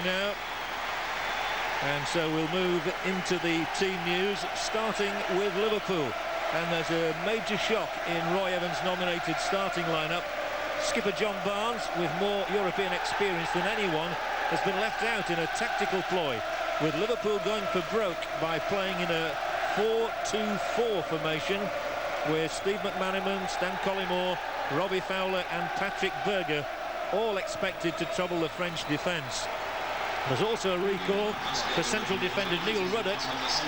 now. And so we'll move into the team news, starting with Liverpool. And there's a major shock in Roy Evans' nominated starting lineup. Skipper John Barnes, with more European experience than anyone, has been left out in a tactical ploy, with Liverpool going for broke by playing in a 4-2-4 formation, with Steve McManaman, Stan Collymore, Robbie Fowler and Patrick Berger all expected to trouble the French defence. There's also a recall for central defender Neil Ruddock,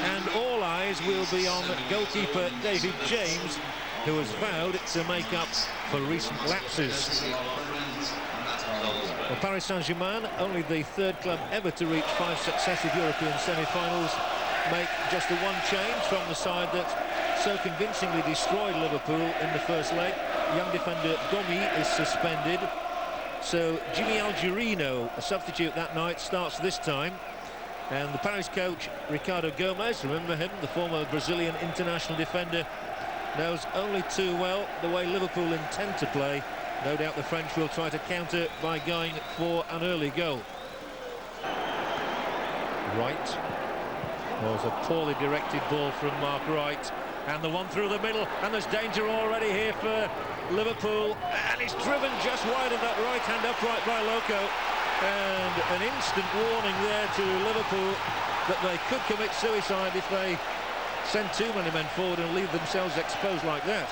and all eyes will be on goalkeeper David James, who has vowed to make up for recent lapses. Well, Paris Saint-Germain, only the third club ever to reach 5 successive European semi-finals, make just the one change from the side that so convincingly destroyed Liverpool in the first leg. Young defender Gomi is suspended. So Jimmy Algerino, a substitute that night, starts this time. And the Paris coach, Ricardo Gomes, remember him, the former Brazilian international defender, knows only too well the way Liverpool intend to play. No doubt the French will try to counter by going for an early goal. Wright. Was a poorly directed ball from Mark Wright. And the one through the middle, and there's danger already here for Liverpool, and it's driven just wide of that right-hand upright by Loco, and an instant warning there to Liverpool that they could commit suicide if they send too many men forward and leave themselves exposed like that.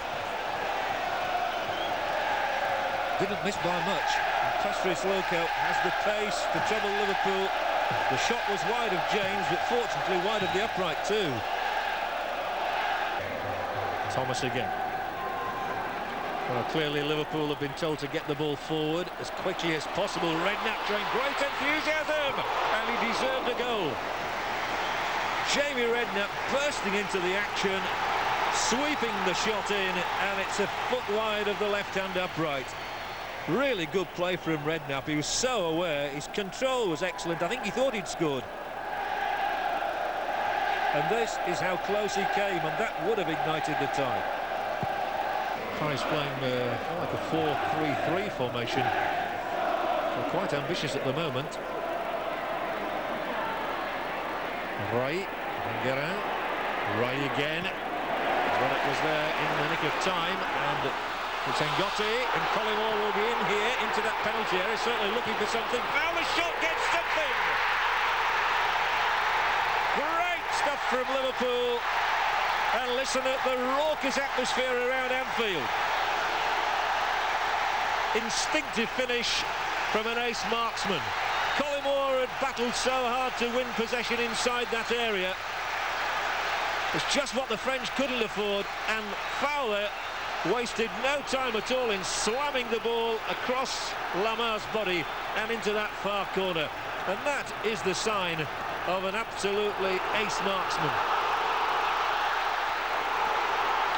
Didn't miss by much. Patrice Loco has the pace to trouble Liverpool. The shot was wide of James, but fortunately wide of the upright too. Thomas again. Well, clearly Liverpool have been told to get the ball forward as quickly as possible. Redknapp showing great enthusiasm, and he deserved a goal. Jamie Redknapp bursting into the action, sweeping the shot in, and it's a foot wide of the left-hand upright. Really good play from Redknapp. He was so aware. His control was excellent. I think he thought he'd scored. And this is how close he came, and that would have ignited the tie. Paris playing like a 4-3-3 formation. They're quite ambitious at the moment. Rai, Guerin, Rai again. Ruddock was there in the nick of time, and it's Ngotti, and Collymore will be in here into that penalty area, certainly looking for something. Now the shot gets something! Great stuff from Liverpool, and listen at the raucous atmosphere around Anfield. Instinctive finish from an ace marksman. Collymore had battled so hard to win possession inside that area. It's just what the French couldn't afford, and Fowler wasted no time at all in slamming the ball across Lamar's body and into that far corner. And that is the sign of an absolutely ace marksman.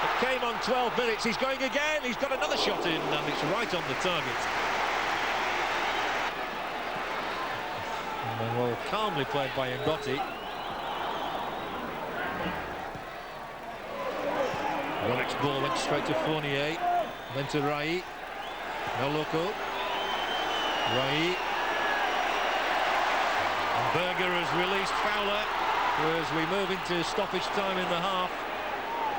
It came on 12 minutes, he's going again, he's got another shot in, and it's right on the target. And well, calmly played by Ngotti. The next ball went straight to Fournier, then to Rai. No Loco. Rai. Berger has released Fowler as we move into stoppage time in the half,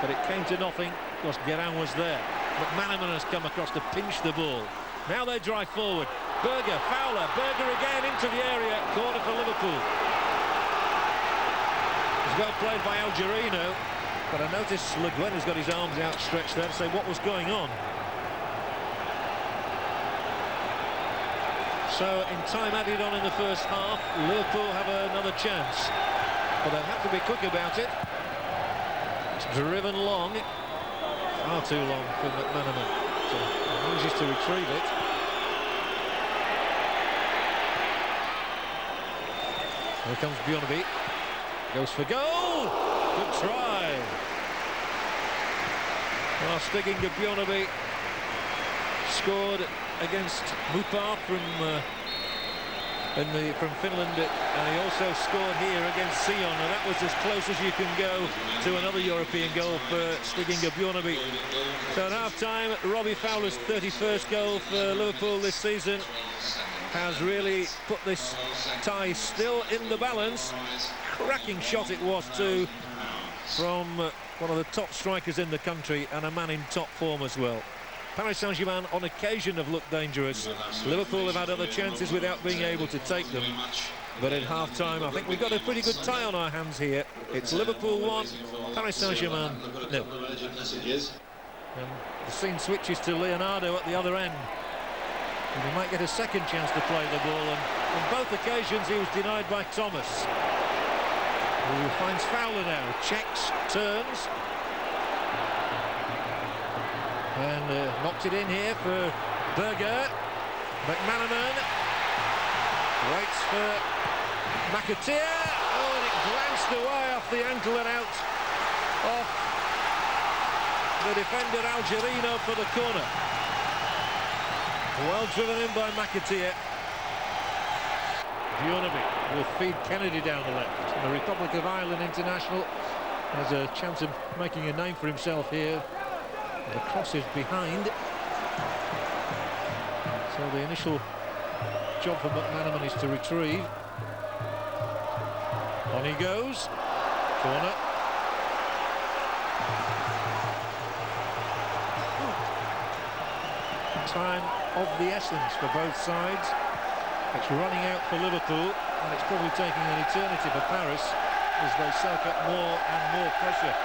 but it came to nothing because Guerin was there. McManaman has come across to pinch the ball. Now they drive forward. Berger, Fowler, Berger again into the area. Corner for Liverpool. It's well played by Algerino, but I noticed Le Guen has got his arms outstretched there to say what was going on. So, in time added on in the first half, Liverpool have another chance. But they'll have to be quick about it. It's driven long. Far too long for McManaman. So, he manages to retrieve it. Here comes Bjornaby. Goes for goal! Good try. Well, sticking to Bjornaby. Scored against Mupar from Finland, and he also scored here against Sion, and that was as close as you can go to another European goal for Stiginga Bjornaby. So at half-time, Robbie Fowler's 31st goal for Liverpool this season has really put this tie still in the balance. Cracking shot it was too, from one of the top strikers in the country and a man in top form as well. Paris Saint-Germain on occasion have looked dangerous. Liverpool have had other chances without being able to take them. But at half-time, I think we've got a pretty good tie on our hands here. It's Liverpool 1, Paris Saint-Germain 0. And the scene switches to Leonardo at the other end. And he might get a second chance to play the ball, and on both occasions he was denied by Thomas, who finds Fowler now, checks, turns, and knocks it in here for Berger. McManaman waits for McAteer. Oh, and it glanced away off the ankle and out off the defender Algerino for the corner. Well driven in by McAteer. Bjornaby will feed Kennedy down the left. And the Republic of Ireland international has a chance of making a name for himself here. The cross is behind. So the initial job for McManaman is to retrieve. On he goes. Corner. Time of the essence for both sides. It's running out for Liverpool, and it's probably taking an eternity for Paris as they soak up more and more pressure.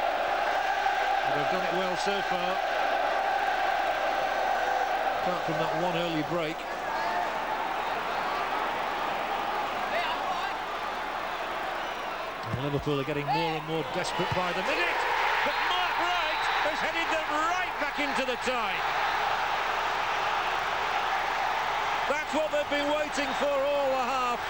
But they've done it well so far, apart from that one early break. And Liverpool are getting more and more desperate by the minute, but Mark Wright has headed them right back into the tie. That's what they've been waiting for all the half.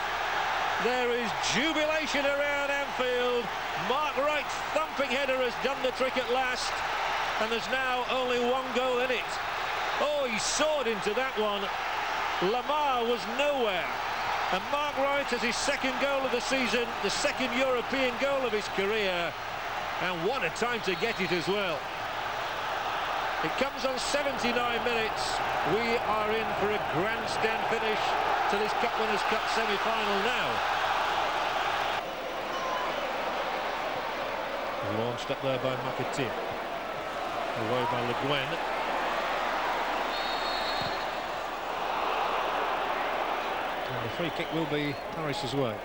There is jubilation around Anfield. Mark Wright's thumping header has done the trick at last, and there's now only one goal in it. Oh, he soared into that one. Lamar was nowhere. And Mark Wright has his second goal of the season, the second European goal of his career. And what a time to get it as well. It comes on 79 minutes. We are in for a grandstand finish to this Cup Winners' Cup semi-final now. Launched up there by McAteer. Away by Le Guen. And the free kick will be Paris as well.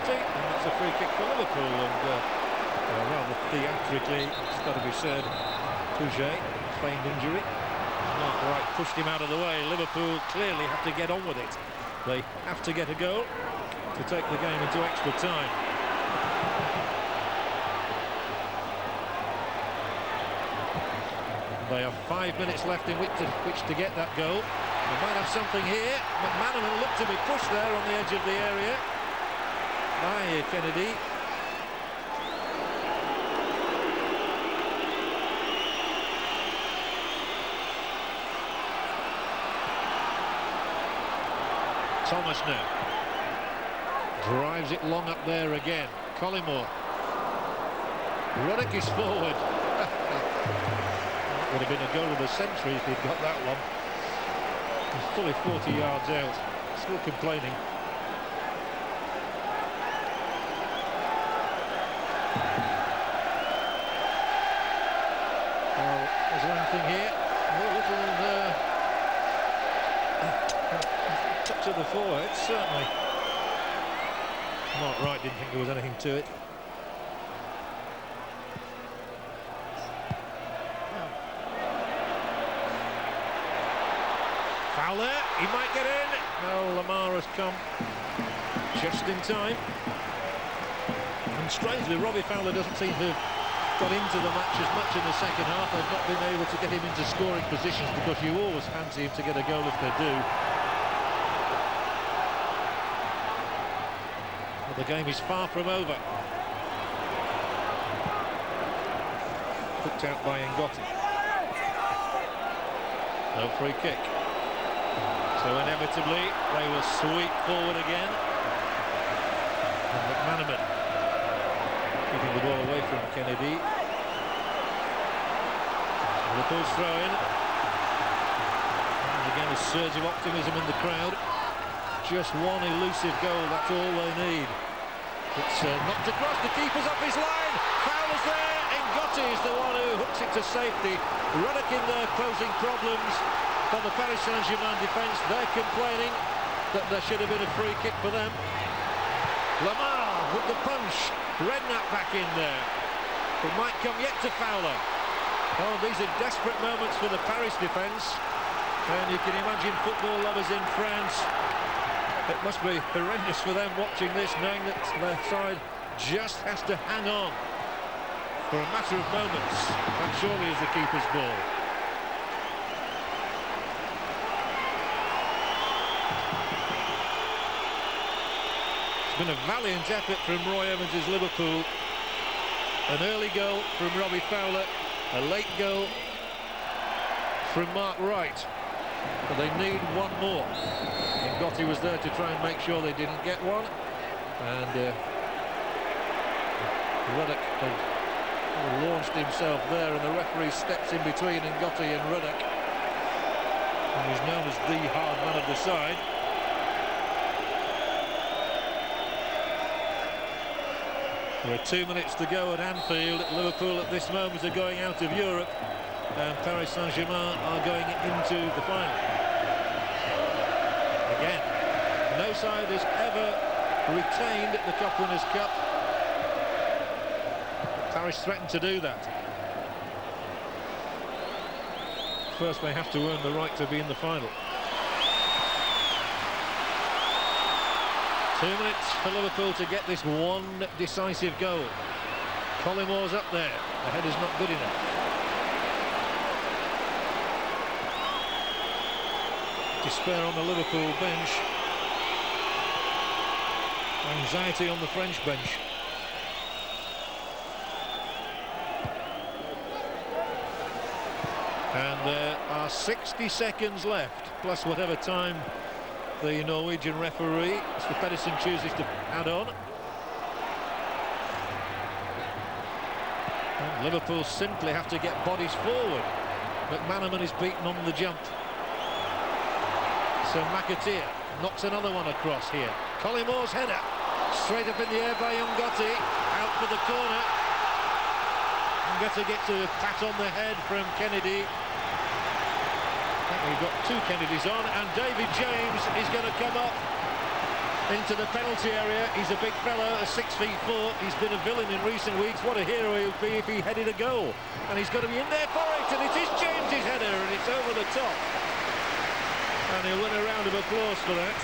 And that's a free kick for Liverpool, and rather theatrically, it's got to be said, Puget feigned injury. Mark Wright pushed him out of the way. Liverpool clearly have to get on with it. They have to get a goal to take the game into extra time. They have 5 minutes left in which to get that goal. They might have something here. McManaman looked to be pushed there on the edge of the area by Kennedy. Thomas now drives it long up there again. Collymore. Ruddock is forward. That would have been a goal of the century if he'd got that one. He's fully 40 yards out. Still complaining. Well, is there anything here? A little touch of the forehead, certainly. Mark Wright didn't think there was anything to it. Fowler, he might get in. No, Lamar has come just in time. And strangely, Robbie Fowler doesn't seem to have got into the match as much in the second half. They've not been able to get him into scoring positions, because you always fancy him to get a goal if they do. But the game is far from over. Hooked out by Ngotti. No free kick. So inevitably they will sweep forward again. And McManaman keeping the ball away from Kennedy. Liverpool's throw in. And again a surge of optimism in the crowd. Just one elusive goal, that's all they need. It's knocked across, the keeper's off his line. Foul is there. Ngotti is the one who hooks it to safety. Ruddock in there posing problems for the Paris Saint-Germain defence. They're complaining that there should have been a free kick for them. Lamar with the punch. Redknapp back in there. It might come yet to Fowler. Oh, these are desperate moments for the Paris defence. And you can imagine football lovers in France. It must be horrendous for them watching this, knowing that their side just has to hang on for a matter of moments. That surely is the keeper's ball. It's been a valiant effort from Roy Evans' Liverpool. An early goal from Robbie Fowler, a late goal from Mark Wright. But they need one more. Ngotti was there to try and make sure they didn't get one. And Ruddock had launched himself there, and the referee steps in between Ngotti and Ruddock. And he's known as the hard man of the side. There are 2 minutes to go at Anfield. Liverpool at this moment are going out of Europe, and Paris Saint-Germain are going into the final. Again, no side has ever retained the Cup Winners' Cup. Paris threatened to do that. First they have to earn the right to be in the final. 2 minutes for Liverpool to get this one decisive goal. Collimore's up there. The header's not good enough. Despair on the Liverpool bench. Anxiety on the French bench. And there are 60 seconds left, plus whatever time the Norwegian referee, Mr. Pedersen, chooses to add on. And Liverpool simply have to get bodies forward. McManaman is beaten on the jump. So McAteer knocks another one across here. Collimore's header, straight up in the air by Ngotti, out for the corner. Ngotti gets a pat on the head from Kennedy. We've got two Kennedys on, and David James is going to come up into the penalty area. He's a big fellow, 6'4". He's been a villain in recent weeks. What a hero he would be if he headed a goal. And he's got to be in there for it, and it is James's header, and it's over the top. And he'll win a round of applause for that.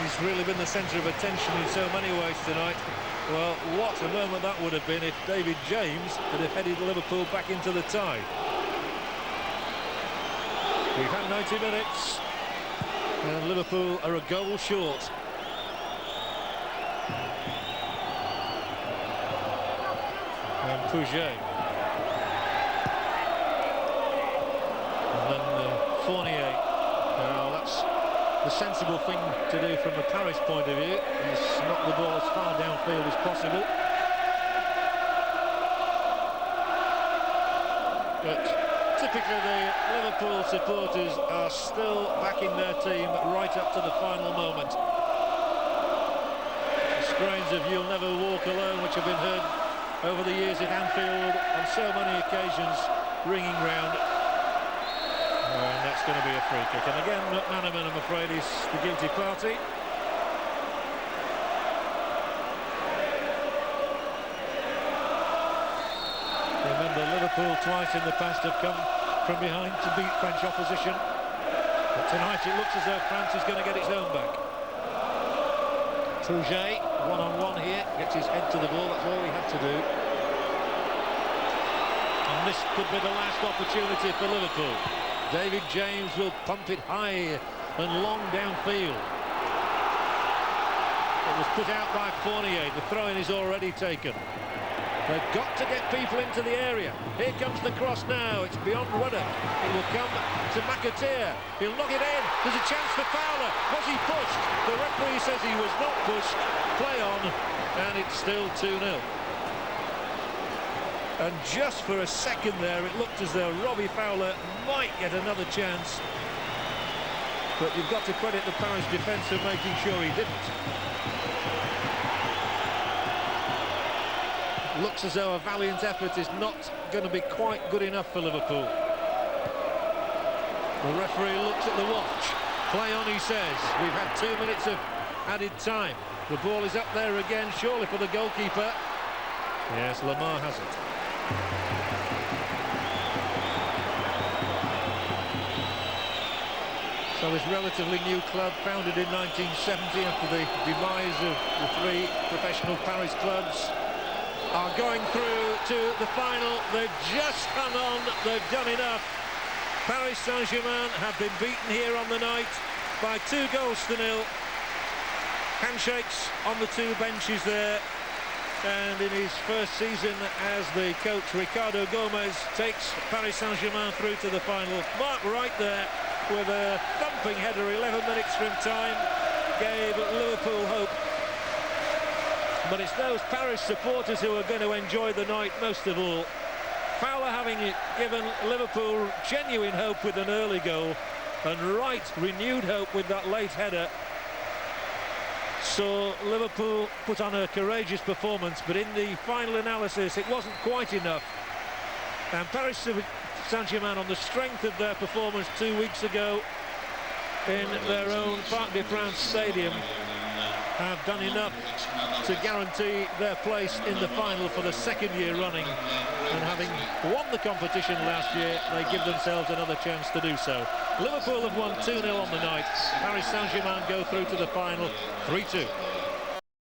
He's really been the centre of attention in so many ways tonight. Well, what a moment that would have been if David James had headed Liverpool back into the tie. We've had 90 minutes, and Liverpool are a goal short. And Puget. And then Fournier. Now that's the sensible thing to do from the Paris point of view, is knock the ball as far downfield as possible. But typically the Liverpool supporters are still backing their team right up to the final moment. The strains of "You'll Never Walk Alone," which have been heard over the years at Anfield on so many occasions, ringing round. And that's going to be a free kick. And again, McManaman, I'm afraid, is the guilty party. Remember, Liverpool twice in the past have come from behind to beat French opposition. But tonight it looks as though France is going to get its own back. Puget, one-on-one here, gets his head to the ball, that's all he had to do. And this could be the last opportunity for Liverpool. David James will pump it high and long downfield. It was put out by Fournier. The throw-in is already taken. They've got to get people into the area. Here comes the cross now. It's beyond Ruddock. It will come to McAteer. He'll knock it in. There's a chance for Fowler. Was he pushed? The referee says he was not pushed. Play on, and it's still 2-0. And just for a second there, it looked as though Robbie Fowler might get another chance. But you've got to credit the Paris defence for making sure he didn't. Looks as though a valiant effort is not going to be quite good enough for Liverpool. The referee looks at the watch. Play on, he says. We've had 2 minutes of added time. The ball is up there again, surely for the goalkeeper. Yes, Lamar has it. So this relatively new club, founded in 1970 after the demise of the 3 professional Paris clubs, are going through to the final. They've just hung on, they've done enough. Paris Saint-Germain have been beaten here on the night by 2-0. Handshakes on the 2 benches there. And in his first season as the coach, Ricardo Gomez takes Paris Saint-Germain through to the final. Mark Wright there with a thumping header 11 minutes from time gave Liverpool hope. But it's those Paris supporters who are going to enjoy the night most of all. Fowler having given Liverpool genuine hope with an early goal, and Wright renewed hope with that late header. So Liverpool put on a courageous performance, but in the final analysis it wasn't quite enough. And Paris Saint-Germain, on the strength of their performance 2 weeks ago in their own Parc des Princes stadium, have done enough to guarantee their place in the final for the 2nd year running. And having won the competition last year, they give themselves another chance to do so. Liverpool have won 2-0 on the night. Paris Saint-Germain go through to the final 3-2.